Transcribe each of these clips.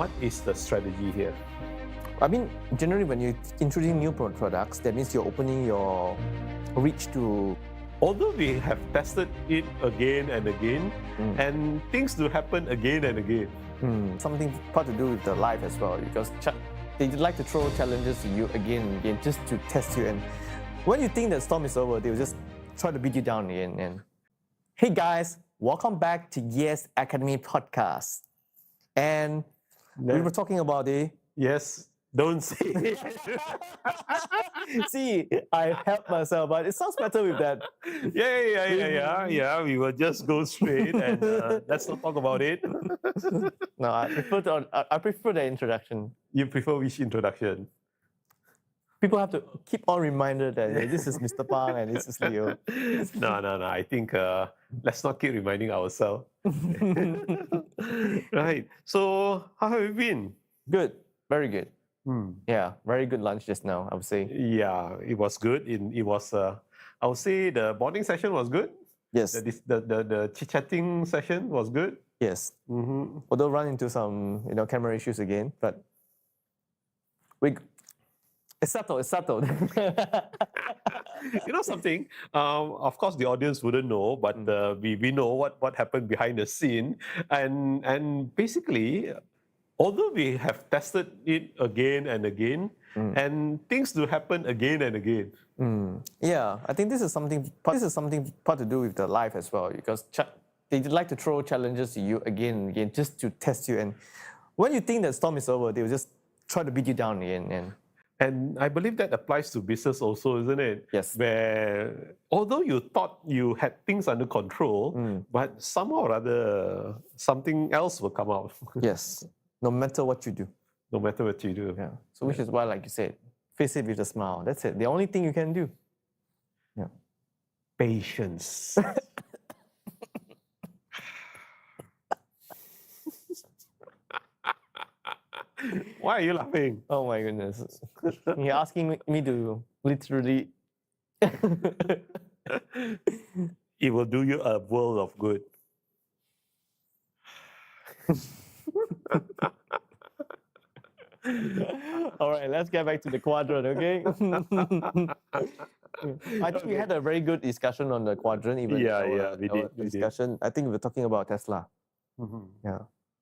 what is the strategy here? I mean, generally when you're introducing new products, that means you're opening your reach to... Although we have tested it again and again, and things do happen again and again. Something got to do with the life as well, because they like to throw challenges to you again and again just to test you. And when you think the storm is over, they'll just try to beat you down again. And hey guys, welcome back to Yes Academy podcast. And we were talking about the... Yes, don't say it. See, I helped myself, but it sounds better with that. Yeah. We will just go straight and let's not talk about it. No, I prefer the introduction. You prefer which introduction? People have to keep on reminded that this is Mr. Phang and this is Leo. No. I think let's not keep reminding ourselves. Right. So how have you been? Good. Very good. Yeah, very good lunch just now, I would say. Yeah, it was good. It was, I would say the bonding session was good. Yes. The chit-chatting session was good. Yes. Although run into some camera issues again, but it's settled. You know something? Of course, the audience wouldn't know, but we know what happened behind the scene, and basically, although we have tested it again and again, and things do happen again and again. Yeah, I think this is something part to do with the life as well, because they like to throw challenges to you again and again just to test you. And when you think the storm is over, they'll just try to beat you down again. And I believe that applies to business also, isn't it? Yes. Where although you thought you had things under control, but somehow or other something else will come out. Yes. No matter what you do. No matter what you do. Yeah. So which is why, like you said, face it with a smile. That's it. The only thing you can do. Yeah. Patience. Why are you laughing? Oh my goodness. You're asking me to literally... It will do you a world of good. All right, let's get back to the quadrant, okay? I think we had a very good discussion on the quadrant. Even we did. Discussion. I think we were talking about Tesla. Yeah,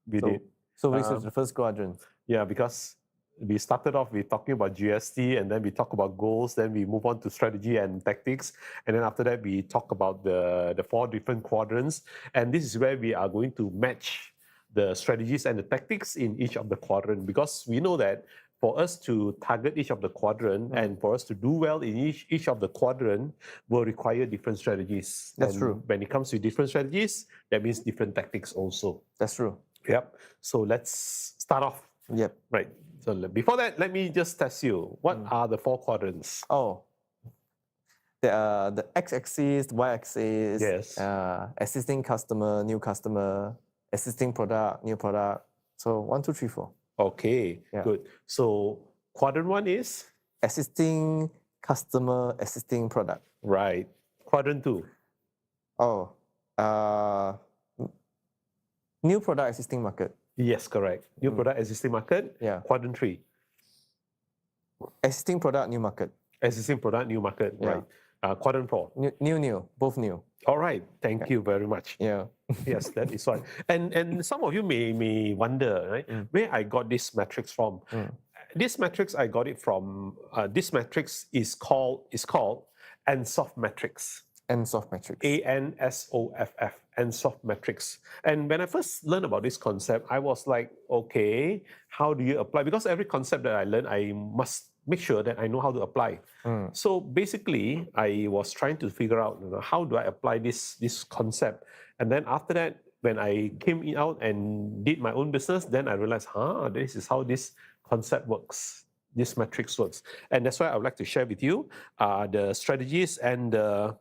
we did. So this is the first quadrant. Yeah, because we started off with talking about GST, and then we talk about goals, then we move on to strategy and tactics, and then after that we talk about the 4 different quadrants, and this is where we are going to match the strategies and the tactics in each of the quadrant, because we know that for us to target each of the quadrant and for us to do well in each of the quadrant will require different strategies. That's true. When it comes to different strategies, that means different tactics also. That's true. Yep. So let's start off. Yep. Right. So before that, let me just test you. What are the 4 quadrants? Oh, the x-axis, the y-axis, Yes. Existing customer, new customer, existing product, new product. So 1, 2, 3, 4. Okay, good. So quadrant 1 is? Existing customer, existing product. Right. Quadrant 2? Oh, new product, existing market. Yes, correct. New product, existing market. Yeah. Quadrant 3? Existing product, new market. Existing product, new market. Yeah. Right. Quadrant 4? New, both new. All right. Thank you very much. Yeah. Yes, that is right. And some of you may wonder, right, where I got this matrix from. This matrix, I got it from, this matrix is called Ansoff Matrix. Ansoff Matrix. ANSOFF, Ansoff Matrix. And when I first learned about this concept, I was like, okay, how do you apply? Because every concept that I learn, I must make sure that I know how to apply. So basically, I was trying to figure out, how do I apply this concept? And then after that, when I came out and did my own business, then I realized, this is how this concept works, this matrix works. And that's why I would like to share with you the strategies and the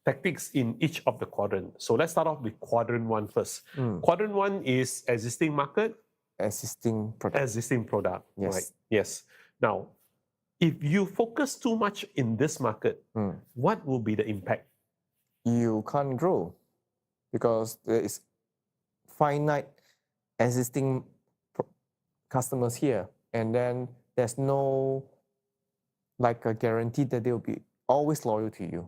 tactics in each of the quadrants. So let's start off with quadrant 1 first. Quadrant 1 is existing market. Existing product. Existing product. Yes. Right. Yes. Now, if you focus too much in this market, what will be the impact? You can't grow because there is finite existing customers here, and then there's no like a guarantee that they'll be always loyal to you.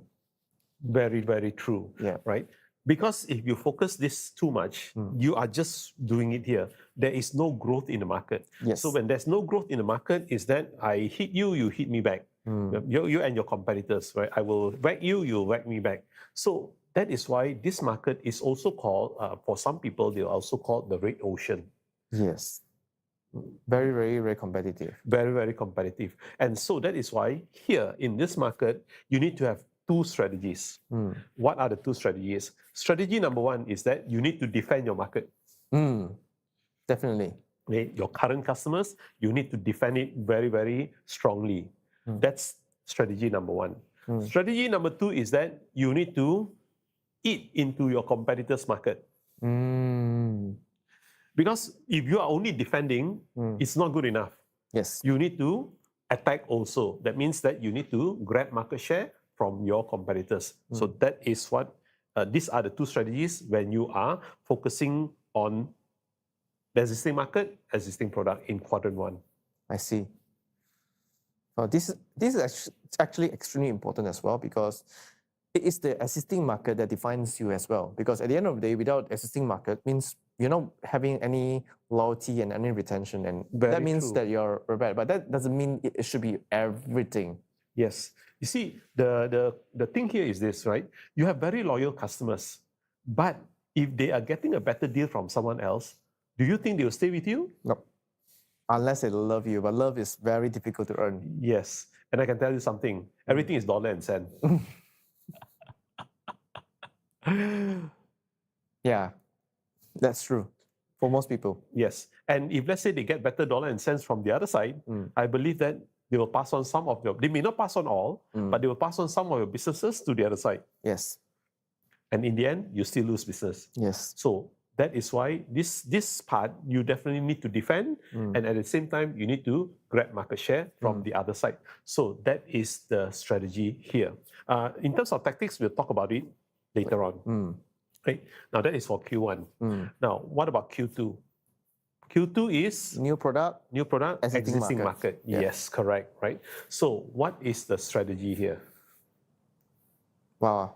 Very, very true. Yeah. Right? Because if you focus this too much, you are just doing it here. There is no growth in the market. Yes. So when there's no growth in the market, is that I hit you, you hit me back. You and your competitors, right? I will whack you, you whack me back. So that is why this market is also called, for some people, they also call the red ocean. Yes. Very, very, very competitive. Very, very competitive. And so that is why here in this market, you need to have two strategies. What are the two strategies? Strategy number one is that you need to defend your market. Definitely. Okay? Your current customers, you need to defend it very, very strongly. That's strategy number one. Strategy number two is that you need to eat into your competitors' market. Because if you are only defending, it's not good enough. Yes. You need to attack also. That means that you need to grab market share from your competitors. So that is what, these are the two strategies when you are focusing on the existing market, existing product in quadrant one. I see. This is actually extremely important as well, because it is the existing market that defines you as well. Because at the end of the day, without existing market means you're not having any loyalty and any retention, and that means that you're bad. But that doesn't mean it should be everything. Yes. You see, the thing here is this, right? You have very loyal customers, but if they are getting a better deal from someone else, do you think they will stay with you? No. Unless they love you, but love is very difficult to earn. Yes. And I can tell you something, everything is dollar and cent. Yeah, that's true for most people. Yes. And if let's say they get better dollar and cents from the other side, I believe that they will pass on some of your, they may not pass on all, but they will pass on some of your businesses to the other side. Yes. And in the end, you still lose business. Yes. So that is why this part, you definitely need to defend. And at the same time, you need to grab market share from the other side. So that is the strategy here. In terms of tactics, we'll talk about it later on. Right? Now that is for Q1. Now, what about Q2? Q2 is new product, existing market. Yeah. Yes, correct, right? So what is the strategy here? Wow.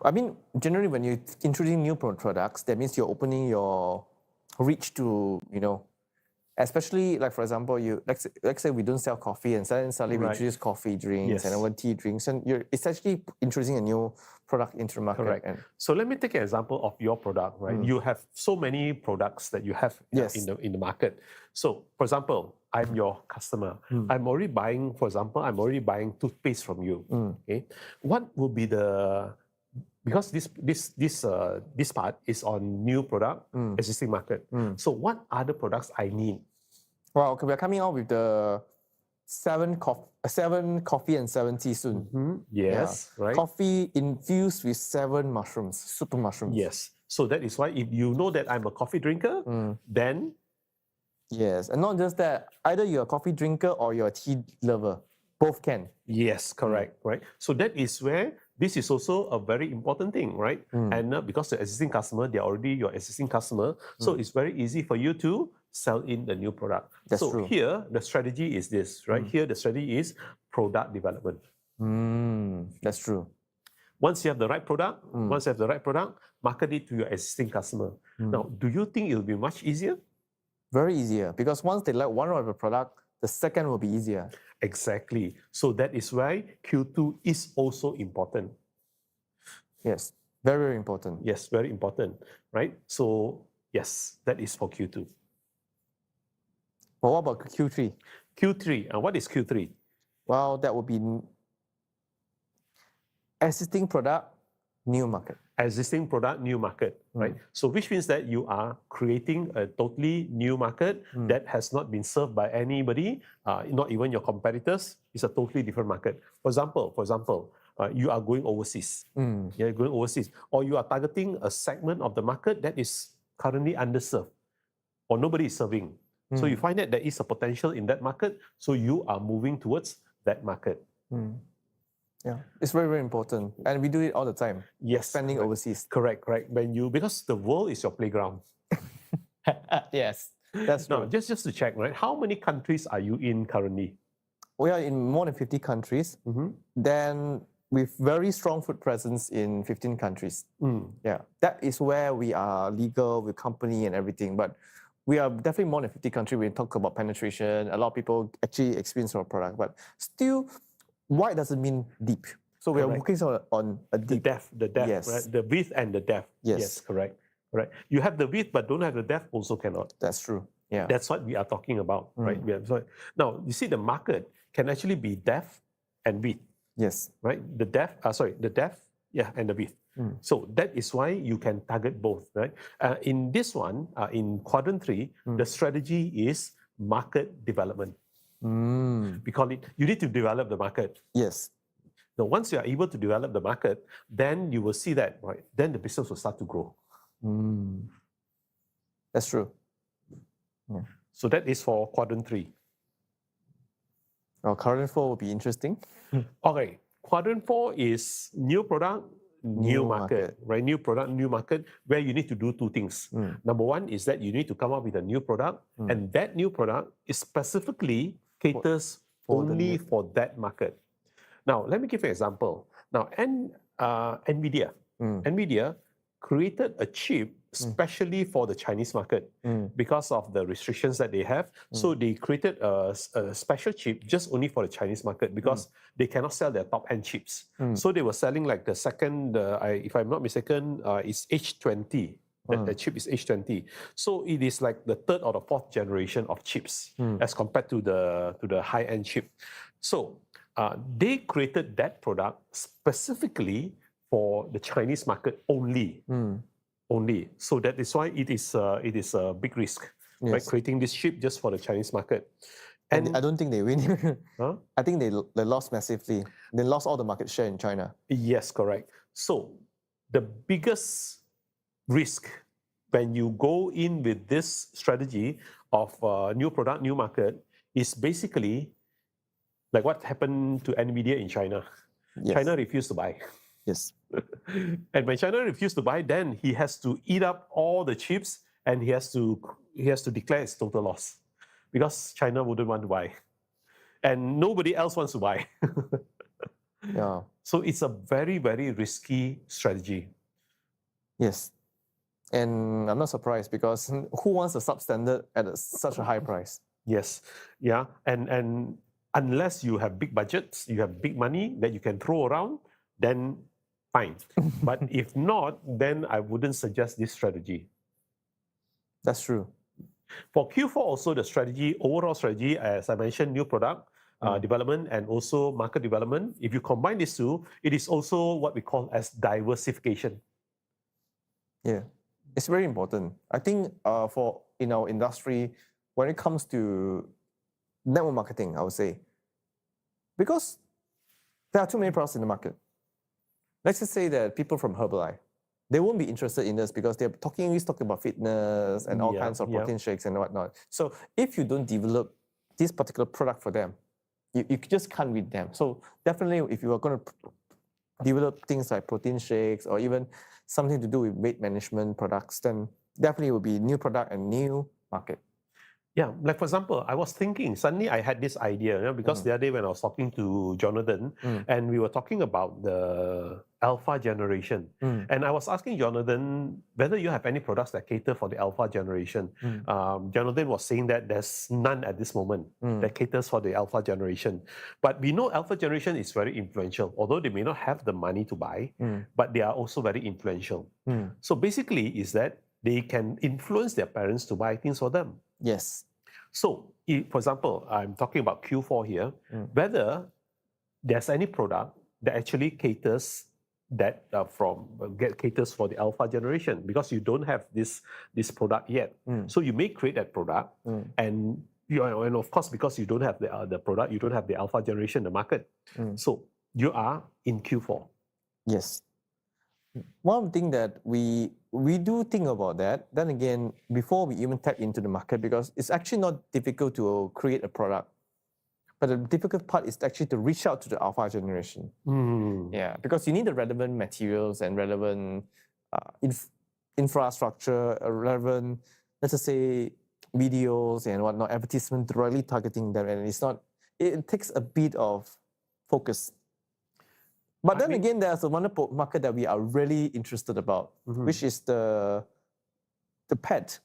I mean, generally when you're introducing new products, that means you're opening your reach to, especially like, for example, let's say we don't sell coffee, and suddenly we introduce coffee drinks and our tea drinks, and you're essentially introducing a new product into the market. Correct. So let me take an example of your product, right? You have so many products that you have in the market. So for example, I'm your customer. I'm already buying, for example, toothpaste from you. Okay. What will be because this part is on new product, existing market. So what other products I need? Well, okay, we're coming out with the 7 coffee and 7 tea soon. Yes, right. Coffee infused with 7 mushrooms, super mushrooms. Yes. So that is why if you know that I'm a coffee drinker, then... Yes, and not just that, either you're a coffee drinker or you're a tea lover. Both can. Yes, correct, right? So that is where this is also a very important thing, right? And because the existing customer, they're already your existing customer, so it's very easy for you to sell in the new product. That's so true. Here, the strategy is this, right? Here, the strategy is product development. That's true. Once you have the right product, market it to your existing customer. Now, do you think it will be much easier? Very easier, because once they like one of the product, the second will be easier. Exactly. So that is why Q2 is also important. Yes, very, very important. Yes, very important, right? So yes, that is for Q2. But what about Q3? Q3, what is Q3? Well, that would be existing product, new market. Existing product, new market, right? So which means that you are creating a totally new market that has not been served by anybody, not even your competitors. It's a totally different market. For example, you are going overseas. You're going overseas, or you are targeting a segment of the market that is currently underserved, or nobody is serving. So you find that there is a potential in that market, so you are moving towards that market. Yeah, it's very, very important, and we do it all the time. Yes, expanding overseas. Correct. Because the world is your playground. Yes. That's Now, true. just to check, right? How many countries are you in currently? We are in more than 50 countries. Then with very strong foot presence in 15 countries. Yeah, that is where we are legal with company and everything. But we are definitely more than 50 countries. We talk about penetration. A lot of people actually experience our product, but still, wide doesn't mean deep. So we are Correct. working on a The deep. depth, Yes. right? The width and the depth. Yes. Correct. You have the width, but don't have the depth, also cannot. That's true. Yeah. That's what we are talking about, right? Now, you see, the market can actually be depth and width, Yes. right? The depth, and the width. So that is why you can target both, right? In this one, in quadrant 3, the strategy is market development. We call it, you need to develop the market. Yes. Now, once you are able to develop the market, then you will see that, right? Then the business will start to grow. That's true. Yeah. So that is for quadrant 3. Our current 4 will be interesting. Okay, quadrant 4 is new product, new market, right? New product, new market, where you need to do 2 things. Number 1 is that you need to come up with a new product, and that new product is specifically caters only for that market. Now, let me give you an example. Now, NVIDIA created a chip especially for the Chinese market because of the restrictions that they have. So they created a special chip just only for the Chinese market because they cannot sell their top-end chips. So they were selling like the second, if I'm not mistaken, is H20. The chip is H20. So it is like the 3rd or the 4th generation of chips as compared to the high-end chip. So they created that product specifically for the Chinese market only. So that is why it is a big risk, right? Creating this chip just for the Chinese market. And I don't think they win. Huh? I think they lost massively. They lost all the market share in China. Yes, correct. So the biggest risk when you go in with this strategy of new product, new market is basically like what happened to NVIDIA in China. China refused to buy. Yes. And when China refused to buy, then he has to eat up all the chips and he has to declare its total loss because China wouldn't want to buy. And nobody else wants to buy. Yeah. So it's a very, very risky strategy. Yes. And I'm not surprised because who wants a substandard at such a high price? Yes. Yeah. And unless you have big budgets, you have big money that you can throw around, then fine. But if not, then I wouldn't suggest this strategy. That's true. For Q4 also, the strategy, overall strategy, as I mentioned, new product development and also market development. If you combine these two, it is also what we call as diversification. Yeah, it's very important. I think for in our industry, when it comes to network marketing, I would say, because there are too many products in the market. Let's just say that people from Herbalife, they won't be interested in this because they're talking about fitness and all kinds of protein shakes and whatnot. So if you don't develop this particular product for them, you just can't read them. So definitely, if you are going to develop things like protein shakes or even something to do with weight management products, then definitely it will be new product and new market. Yeah, like for example, I was thinking, suddenly I had this idea, because the other day when I was talking to Jonathan, and we were talking about the alpha generation, and I was asking Jonathan whether you have any products that cater for the alpha generation. Jonathan was saying that there's none at this moment that caters for the alpha generation. But we know alpha generation is very influential, although they may not have the money to buy, but they are also very influential. So basically is that they can influence their parents to buy things for them. Yes. So, for example, I'm talking about Q4 here, whether there's any product that actually caters caters for the alpha generation, because you don't have this product yet. So you may create that product, and of course, because you don't have the product, you don't have the alpha generation, the market. So you are in Q4. Yes. One thing that we do think about that, then again, before we even tap into the market, because it's actually not difficult to create a product, but the difficult part is actually to reach out to the alpha generation. Yeah, because you need the relevant materials and relevant infrastructure, relevant, let's just say, videos and whatnot, advertisement directly targeting them, and it takes a bit of focus. But then again, there's one market that we are really interested about, which is the pet.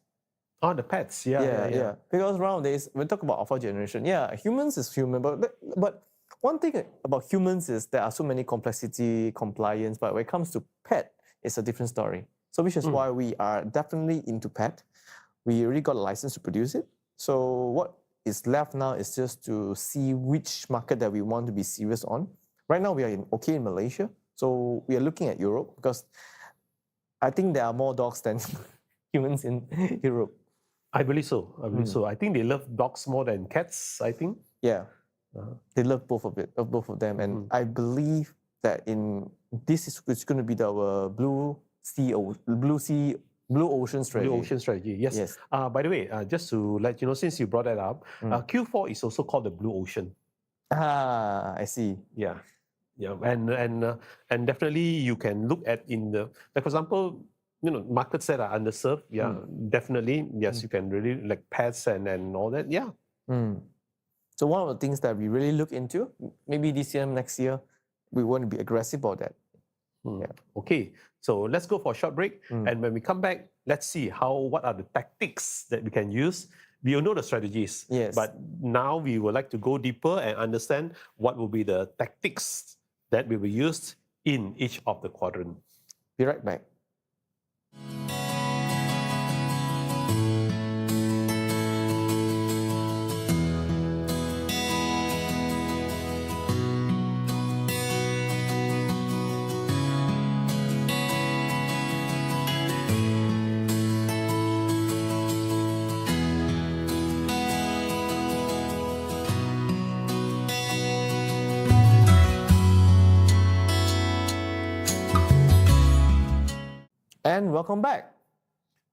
Oh, the pets, yeah. Because nowadays, we talk about alpha generation. Yeah, humans is human, but one thing about humans is there are so many complexity, compliance, but when it comes to pet, it's a different story. So which is why we are definitely into pet. We already got a license to produce it. So what is left now is just to see which market that we want to be serious on. Right now, we are in Malaysia. So we are looking at Europe because I think there are more dogs than humans in Europe. I believe so. I think they love dogs more than cats, I think. Yeah. They love both of them. And I believe that this is going to be our blue ocean strategy. Blue ocean strategy, yes. By the way, just to let you know, since you brought that up, Q4 is also called the blue ocean. Ah, I see. Yeah, and definitely you can look at like for example, markets that are underserved. Yeah, definitely, yes, you can really like pets and all that. Yeah. So one of the things that we really look into, maybe this year, next year, we want to be aggressive about that. Yeah. Okay, so let's go for a short break, and when we come back, let's see what are the tactics that we can use. We all know the strategies, but now we would like to go deeper and understand what will be the tactics that will be used in each of the quadrant. Be right back. And welcome back.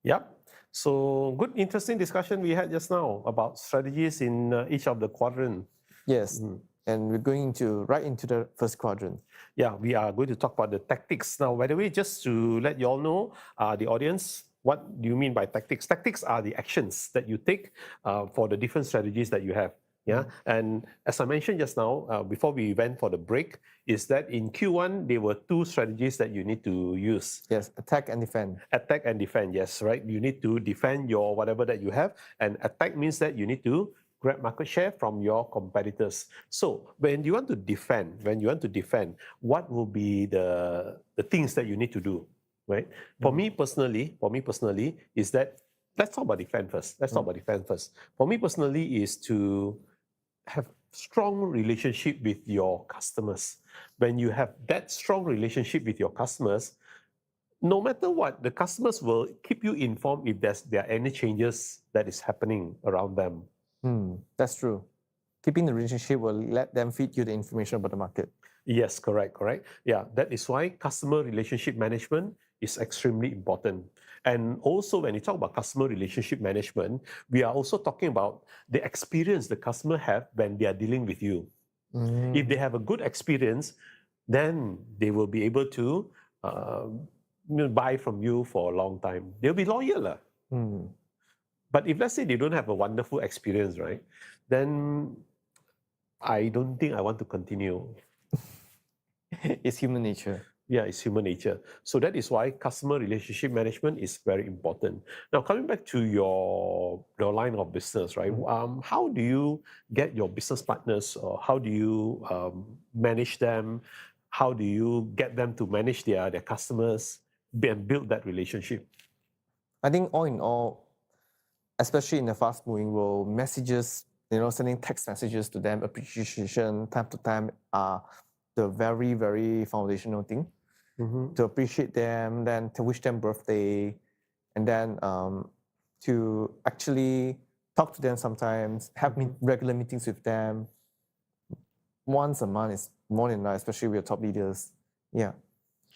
Yep. So good, interesting discussion we had just now about strategies in each of the quadrant. Yes. And we're going right into the first quadrant. Yeah, we are going to talk about the tactics. Now, by the way, just to let you all know, the audience, what do you mean by tactics? Tactics are the actions that you take for the different strategies that you have. Yeah, and as I mentioned just now, before we went for the break, is that in Q1, there were two strategies that you need to use. Yes, attack and defend. Attack and defend, yes, right? You need to defend your whatever that you have, and attack means that you need to grab market share from your competitors. So when you want to defend, what will be the things that you need to do, right? For me personally, is that, let's talk about defend first. For me personally is to have strong relationship with your customers. When you have that strong relationship with your customers, no matter what, the customers will keep you informed if there are any changes that is happening around them. That's true. Keeping the relationship will let them feed you the information about the market. Yes, correct. Yeah, that is why customer relationship management is extremely important. And also when you talk about customer relationship management, we are also talking about the experience the customer have when they are dealing with you. If they have a good experience, then they will be able to buy from you for a long time. They'll be loyal. But if let's say they don't have a wonderful experience, right, then I don't think I want to continue. It's human nature. Yeah, it's human nature. So that is why customer relationship management is very important. Now, coming back to your line of business, right? How do you get your business partners, or how do you manage them? How do you get them to manage their customers and build that relationship? I think all in all, especially in the fast-moving world, messages, sending text messages to them, appreciation time to time are the very, very foundational thing. To appreciate them, then to wish them birthday, and then to actually talk to them sometimes, have regular meetings with them. Once a month is more than enough, especially with top leaders. Yeah,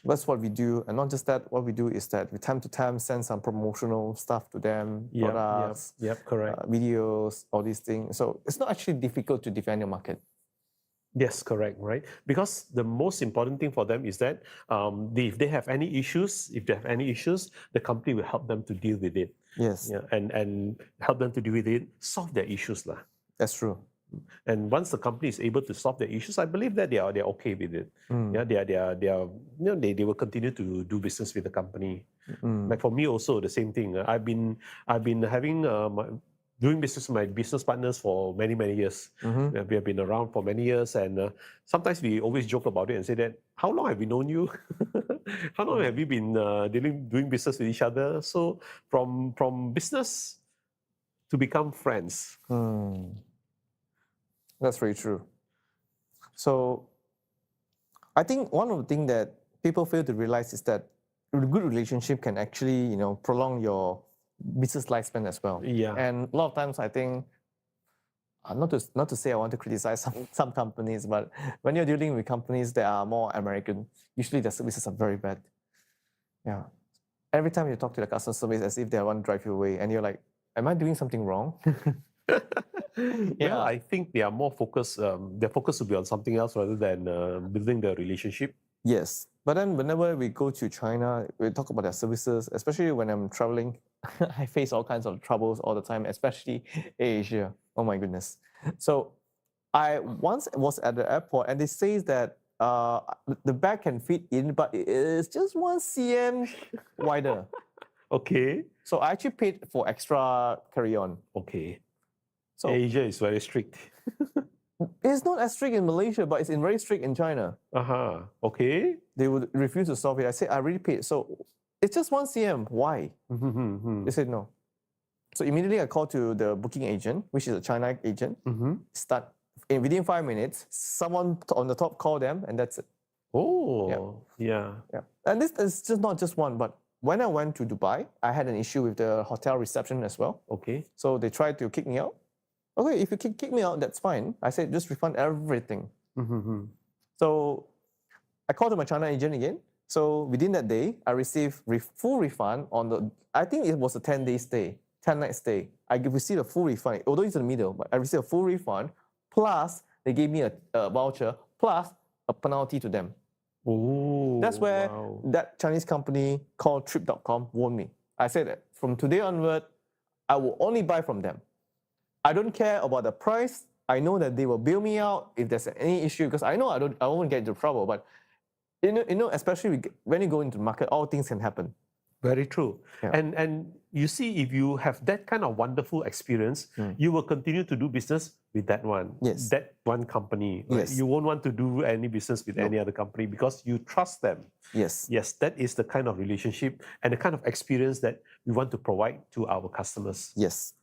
that's what we do. And not just that, what we do is that we time to time send some promotional stuff to them, products, correct. Videos, all these things. So it's not actually difficult to defend your market. Yes, correct, right? Because the most important thing for them is that if they have any issues, the company will help them to deal with it. Yes, Yeah, and help them to deal with it, solve their issues lah. that's true. And once the company is able to solve their issues, I believe that they're okay with it. Yeah, they will continue to do business with the company. Like for me also the same thing. I've been having doing business with my business partners for many years. We have been around for many years, and sometimes we always joke about it and say that, how long have we known you? How long have we been doing business with each other? So from business to become friends. That's very true. So I think one of the things that people fail to realize is that a good relationship can actually, prolong your business lifespan as well. Yeah. And a lot of times I think, not to say I want to criticize some companies, but when you're dealing with companies that are more American, usually their services are very bad. Yeah. Every time you talk to the customer service as if they want to drive you away, and you're like, am I doing something wrong? Well, I think they are more focused. Their focus will be on something else rather than building the relationship. Yes, but then whenever we go to China, we talk about their services, especially when I'm traveling. I face all kinds of troubles all the time, especially Asia. Oh my goodness. So I once was at the airport and they say that the bag can fit in, but it is just 1 cm wider. Okay. So I actually paid for extra carry-on. Okay. So Asia is very strict. it's not as strict in Malaysia, but it's very strict in China. Okay. They would refuse to solve it. I said, I already paid. So it's just 1 cm. Why? They said no. So immediately I called to the booking agent, which is a China agent. Within 5 minutes, someone on the top called them, and that's it. Oh, yeah. And this is just not just one, but when I went to Dubai, I had an issue with the hotel reception as well. Okay. So they tried to kick me out. Okay, if you can kick me out, that's fine. I said, just refund everything. So I called to my China agent again. So within that day, I received full refund on I think it was a 10-day stay, 10-night stay. I received a full refund, although it's in the middle, but I received a full refund, plus they gave me a voucher, plus a penalty to them. Oh, that's where that Chinese company called Trip.com warned me. I said that from today onward, I will only buy from them. I don't care about the price. I know that they will bail me out if there's any issue, because I know I won't get into trouble. But especially when you go into the market, all things can happen. Very true. Yeah. And you see, if you have that kind of wonderful experience, you will continue to do business with that one. Yes. That one company. Right? Yes. You won't want to do any business with any other company because you trust them. Yes. Yes, that is the kind of relationship and the kind of experience that we want to provide to our customers. Yes.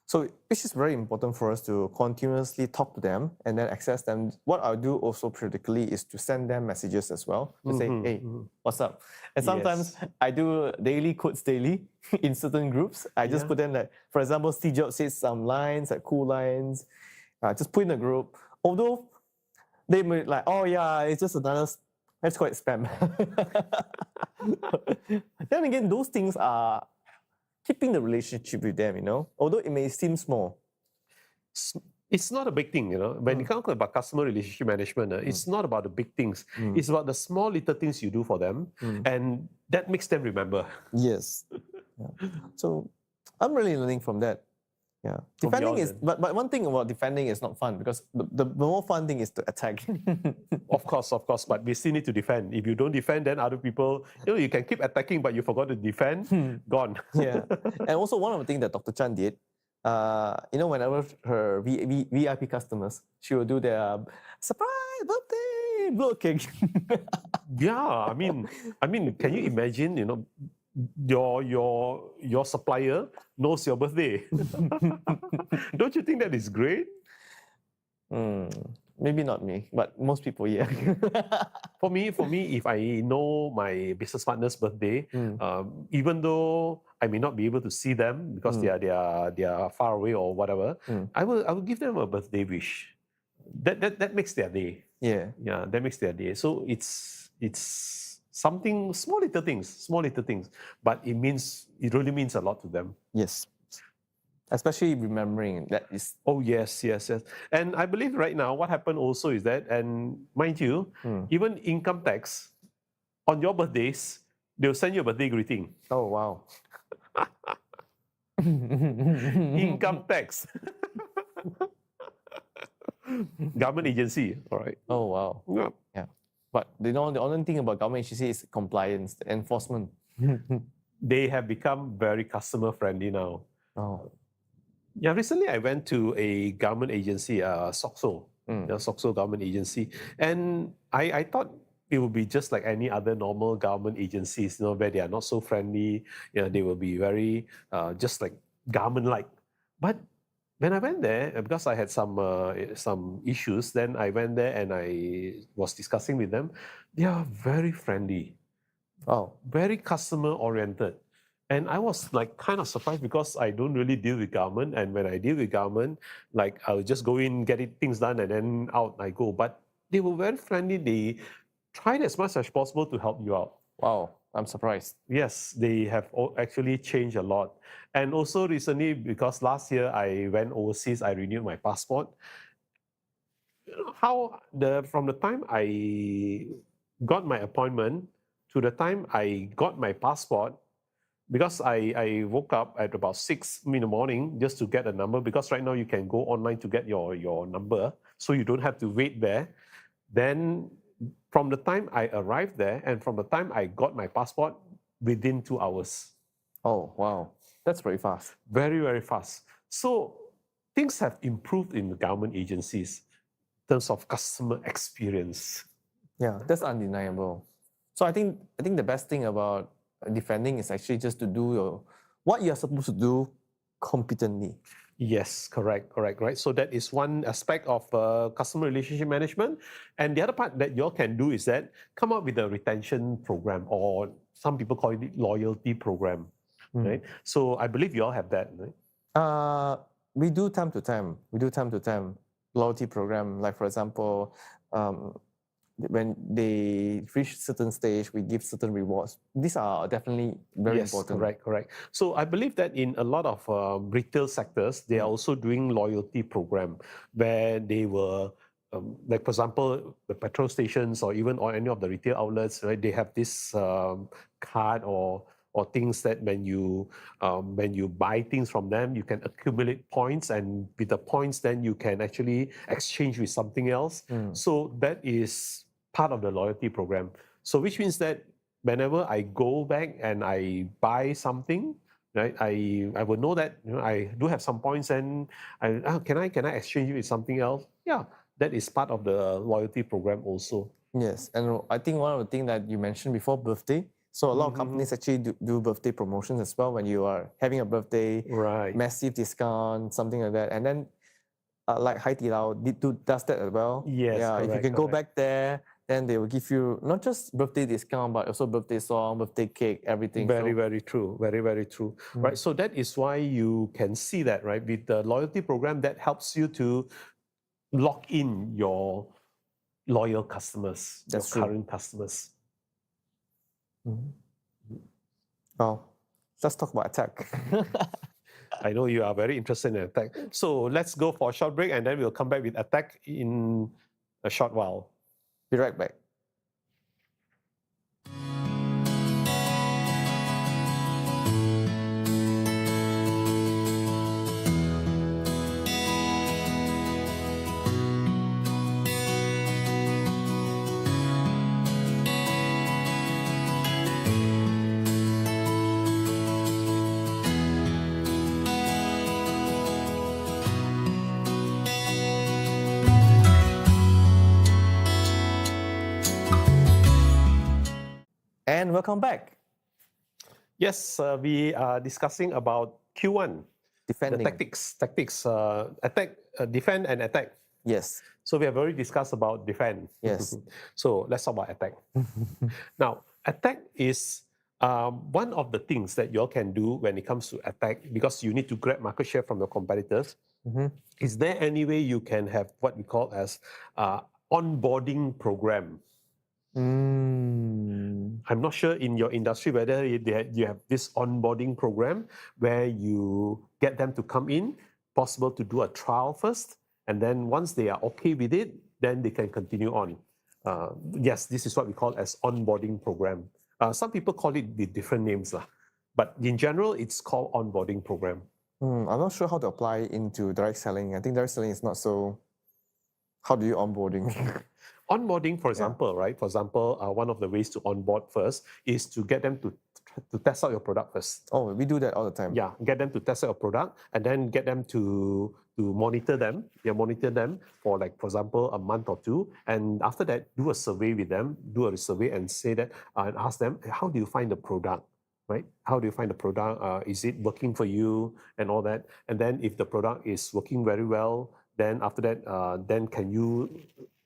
So it's just very important for us to continuously talk to them and then access them. What I'll do also periodically is to send them messages as well to say, hey, what's up? And sometimes I do daily quotes daily in certain groups. I just put them like, for example, Steve Jobs says some lines, like cool lines. Just put in a group. Although they may like, oh yeah, it's just another, let's call it spam. Then again, those things are keeping the relationship with them, although it may seem small. It's not a big thing, When you talk about customer relationship management, it's not about the big things. It's about the small little things you do for them, and that makes them remember. Yes. So I'm really learning from that. Yeah. Defending is, but one thing about defending is not fun, because the more fun thing is to attack. Of course, but we still need to defend. If you don't defend, then other people, you can keep attacking, but you forgot to defend, gone. Yeah. And also one of the things that Dr. Chan did, whenever her VIP customers, she will do their surprise birthday blow cake. Yeah, I mean, can you imagine, your supplier knows your birthday? Don't you think that is great? Maybe not me, but most people, yeah. For me, if I know my business partner's birthday, even though I may not be able to see them because they are far away or whatever, I will give them a birthday wish. That makes their day. Yeah, that makes their day. So it's something, small little things, but it really means a lot to them. Yes. Especially remembering that is... Oh, yes. And I believe right now what happened also is that, and mind you, even income tax, on your birthdays, they'll send you a birthday greeting. Oh, wow. Income tax. Government agency, all right. Oh, wow. Yeah. Yeah. But the only thing about government agency is compliance, enforcement. They have become very customer friendly now. Oh. Yeah, recently I went to a government agency, SOXO, Mm. SOXO government agency, and I thought it would be just like any other normal government agencies, where they are not so friendly. They will be very just like government-like. But when I went there, because I had some issues, then I went there and I was discussing with them. They are very friendly, Oh. very customer oriented. And I was like kind of surprised because I don't really deal with government. And when I deal with government, like I'll just go in, things done, and then out I go. But they were very friendly. They tried as much as possible to help you out. Wow. I'm surprised. Yes, they have actually changed a lot. And also recently, because last year I went overseas, I renewed my passport. From the time I got my appointment to the time I got my passport, because I woke up at about 6 in the morning just to get a number, because right now you can go online to get your number, so you don't have to wait there. Then from the time I arrived there and from the time I got my passport, within 2 hours. Oh, wow. That's very fast. Very, very fast. So things have improved in the government agencies in terms of customer experience. Yeah, that's undeniable. So I think the best thing about defending is actually just to do what you're supposed to do competently. Yes, correct, right? So that is one aspect of customer relationship management. And the other part that you all can do is that come up with a retention program, or some people call it loyalty program, right? So I believe you all have that, right? We do time to time. Loyalty program. Like for example, when they reach certain stage, we give certain rewards. These are definitely very important. Correct. So I believe that in a lot of retail sectors, they are also doing loyalty program where they were, like for example, the petrol stations or even or any of the retail outlets, right? They have this card or things that when you buy things from them, you can accumulate points, and with the points, then you can actually exchange with something else. So that is part of the loyalty program. So which means that whenever I go back and I buy something, right, I will know that I do have some points, and can I exchange it with something else? Yeah, that is part of the loyalty program also. Yes, and I think one of the things that you mentioned before, birthday. So a lot of companies actually do birthday promotions as well when you are having a birthday, right? Massive discount, something like that. And then like Hai Di Lao does that as well. Yes, yeah. correct, if you can go back there, then they will give you not just birthday discount, but also birthday song, birthday cake, everything. Very true. Very true. Right. So that is why you can see that, right? With the loyalty program, that helps you to lock in your loyal customers, your current customers. Well, let's talk about attack. I know you are very interested in attack. So let's go for a short break, and then we'll come back with attack in a short while. Be right back. And welcome back. Yes, we are discussing about Q1. Defending. The tactics, attack, defend and attack. Yes. So we have already discussed about defend. Yes. So let's talk about attack. Now, attack is one of the things that you all can do when it comes to attack, because you need to grab market share from your competitors. Is there any way you can have what we call as onboarding program? I'm not sure in your industry whether you have this onboarding program where you get them to come in, possible to do a trial first, and then once they are okay with it, then they can continue on. Yes, this is what we call as onboarding program. Some people call it the different names. But in general, it's called onboarding program. I'm not sure how to apply into direct selling. I think direct selling is not so. How do you onboarding? Onboarding, for example, right? For example, one of the ways to onboard first is to get them to test out your product first. Oh, we do that all the time. Yeah, get them to test out your product and then get them to monitor them. Yeah, monitor them for like, for example, a month or two. And after that, do a survey with them, do a survey and say that, and ask them, how do you find the product? Right? How do you find the product? Is it working for you and all that? And then if the product is working very well, then after that, then can you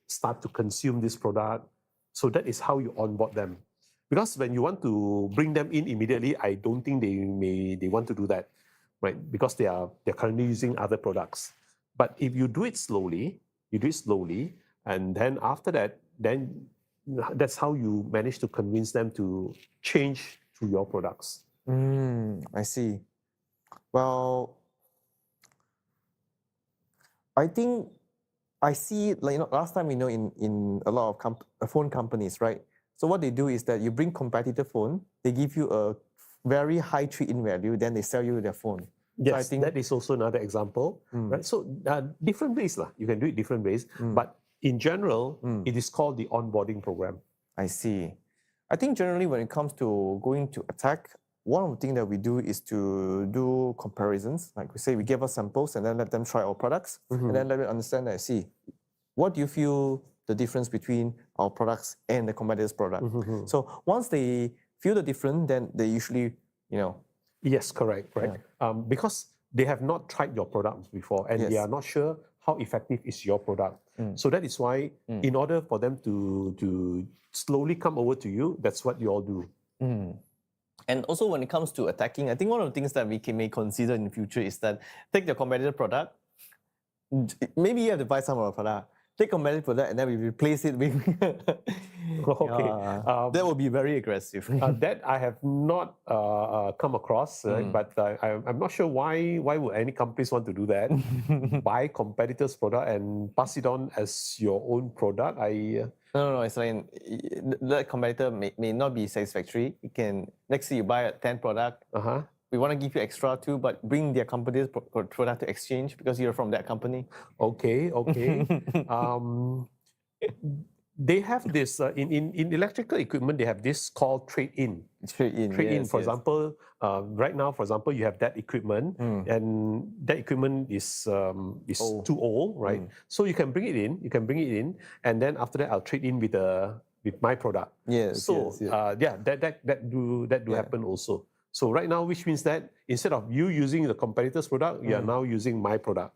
start to consume this product? So that is how you onboard them. Because when you want to bring them in immediately, I don't think they want to do that, right? Because they're currently using other products. But if you do it slowly, and then after that, then that's how you manage to convince them to change to your products. I see. Well, I think I see, like, last time, in a lot of phone companies, right? So what they do is that you bring competitor phone, they give you a very high trade-in value, then they sell you their phone. Yes, so I think, that is also another example, right? So different ways, you can do it different ways, but in general, it is called the onboarding program. I see. I think generally when it comes to going to attack, one of the things that we do is to do comparisons. Like we say, we give us samples and then let them try our products, and then let them understand that, see, what do you feel the difference between our products and the competitor's product? So once they feel the difference, then they usually, Yes, correct, right? Because they have not tried your products before and they are not sure how effective is your product. So that is why, in order for them to slowly come over to you, that's what you all do. And also when it comes to attacking, I think one of the things that we may consider in the future is that take the competitor product, maybe you have to buy some of our product, take competitive product and then we replace it with Okay. that would be very aggressive. That I have not come across, right? But I'm not sure why would any companies want to do that. Buy competitors' product and pass it on as your own product. No, it's like the competitor may not be satisfactory. You can, next year you buy a 10 product. We want to give you extra too, but bring their company's product to exchange because you're from that company. Okay. They have this in electrical equipment. They have this called trade-in. Trade-in. For example, right now, for example, you have that equipment, and that equipment is too old, right? So you can bring it in, and then after that, I'll trade in with my product. That do happen also. So right now, which means that instead of you using the competitor's product, you are now using my product.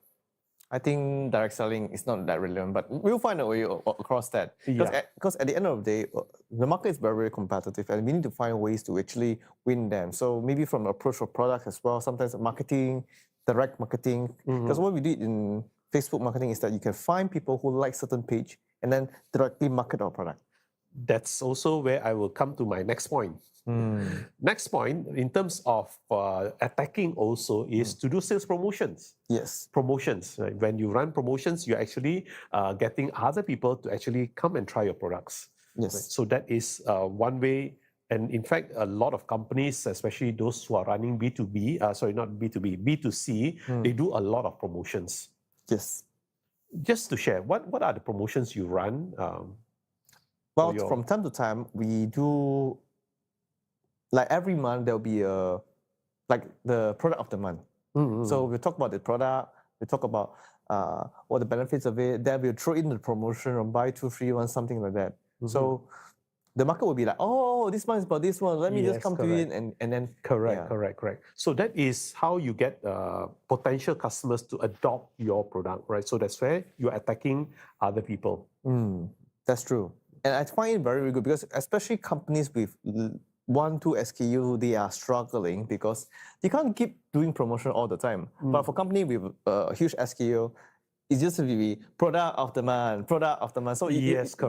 I think direct selling is not that relevant, but we'll find a way across that. Because at the end of the day, the market is very, very competitive and we need to find ways to actually win them. So maybe from the approach of product as well, sometimes marketing, direct marketing. Because what we did in Facebook marketing is that you can find people who like certain page and then directly market our product. That's also where I will come to my next point. Next point, in terms of attacking also, is to do sales promotions. Yes. Promotions. Right? When you run promotions, you're actually getting other people to actually come and try your products. Yes. Right? So that is one way. And in fact, a lot of companies, especially those who are running B2B, not B2B, B2C, they do a lot of promotions. Yes. Just to share, what are the promotions you run? Well, from time to time, we do, like every month, there'll be the product of the month. So we'll talk about the product, we talk about what the benefits of it, then we'll throw in the promotion or buy 2, 3, 1, something like that. So the market will be like, oh, this month is about this one, let me just come to it and then... Correct. So that is how you get potential customers to adopt your product, right? So that's where you're attacking other people. That's true. And I find it very, very good because especially companies with 1, 2 SKU, they are struggling because they can't keep doing promotion all the time. But for company with a huge SKU, it's just to be product of the month. So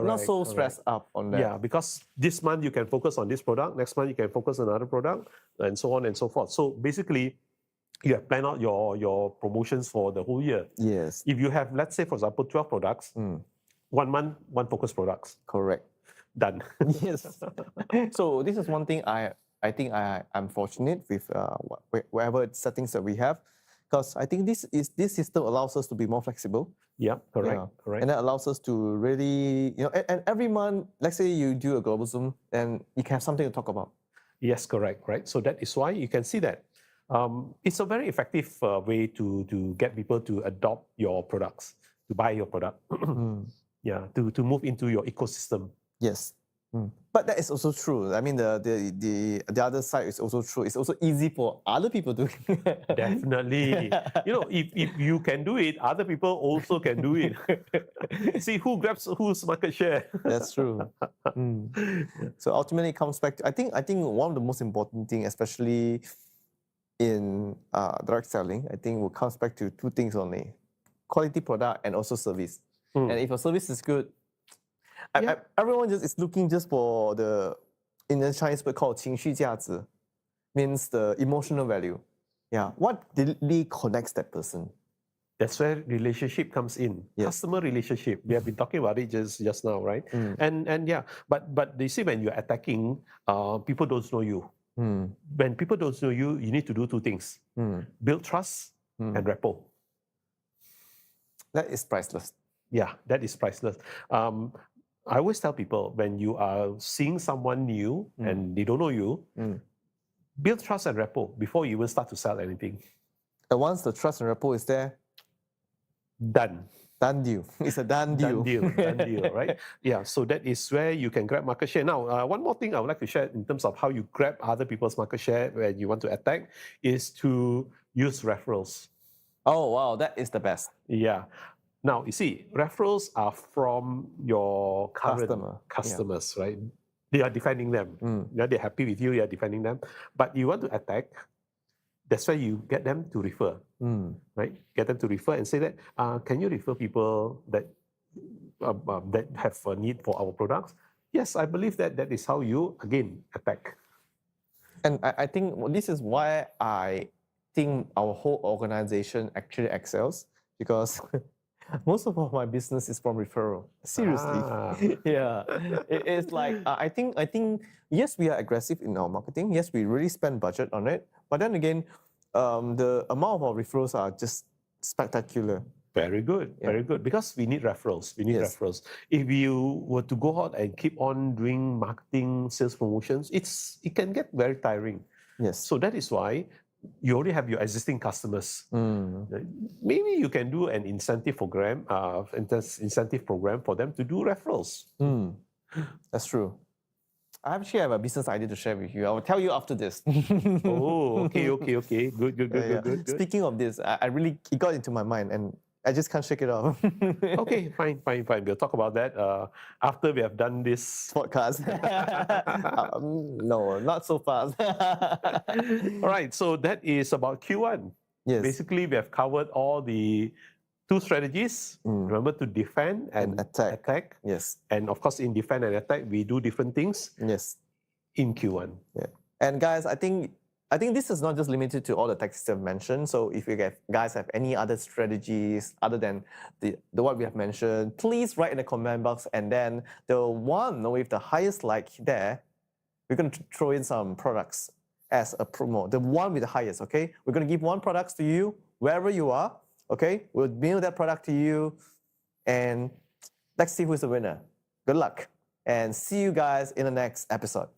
not so stressed up on that. Yeah, because this month you can focus on this product, next month you can focus on another product, and so on and so forth. So basically, you have planned out your promotions for the whole year. Yes. If you have, let's say, for example, 12 products, 1 month, 1 focus products. Correct. Done. Yes. So this is one thing I I think I'm fortunate with whatever settings that we have, because I think this system allows us to be more flexible. Yeah, correct, Yeah. correct. And that allows us to really, and every month, let's say you do a global Zoom, then you can have something to talk about. Yes, correct, right? So that is why you can see that it's a very effective way to get people to adopt your products, to buy your product. Yeah, to move into your ecosystem. Yes. But that is also true. I mean, the other side is also true. It's also easy for other people to. Definitely. If you can do it, other people also can do it. See who grabs whose market share. That's true. So ultimately, it comes back to, I think one of the most important thing, especially in direct selling, I think it comes back to two things only: quality product and also service. And if your service is good, everyone just is looking just for in the Chinese word called 情绪价值, means the emotional value. Yeah, what really connects that person? That's where relationship comes in. Yes. Customer relationship. We have been talking about it just now, right? And yeah, but you see, when you're attacking, people don't know you. When people don't know you, you need to do two things: build trust and rapport. That is priceless. Yeah, that is priceless. I always tell people, when you are seeing someone new and they don't know you, build trust and rapport before you even start to sell anything. And once the trust and rapport is there, done. Done deal. It's a done deal. Done deal, right? Yeah, so that is where you can grab market share. Now, one more thing I would like to share in terms of how you grab other people's market share when you want to attack is to use referrals. Oh, wow, that is the best. Yeah. Now, you see, referrals are from your current customers, right? They are defending them. They're happy with you, you're defending them. But you want to attack, that's why you get them to refer, right? Get them to refer and say that, can you refer people that have a need for our products? Yes, I believe that is how you, again, attack. And I think this is why I think our whole organization actually excels, because most of my business is from referral. Seriously. Yeah. It's like, I think, yes, we are aggressive in our marketing. Yes, we really spend budget on it. But then again, the amount of our referrals are just spectacular. Very good, very good. Because we need referrals. We need referrals. If you were to go out and keep on doing marketing, sales promotions, it can get very tiring. Yes. So that is why you already have your existing customers. Maybe you can do an incentive program for them to do referrals. That's true. I actually have a business idea to share with you. I will tell you after this. Oh, okay. Good. Speaking of this, it got into my mind and I just can't shake it off. Okay, fine. We'll talk about that after we have done this podcast. No, not so fast. All right, so that is about Q1. Yes. Basically, we have covered all the two strategies. Remember to defend and attack. Yes. And of course, in defend and attack, we do different things. Yes. In Q1. Yeah. And guys, I think this is not just limited to all the tactics I've mentioned. So if you guys have any other strategies other than the what we have mentioned, please write in the comment box. And then the one with the highest like there, we're going to throw in some products as a promo. The one with the highest, okay? We're going to give one product to you wherever you are, okay? We'll mail that product to you. And let's see who's the winner. Good luck. And see you guys in the next episode.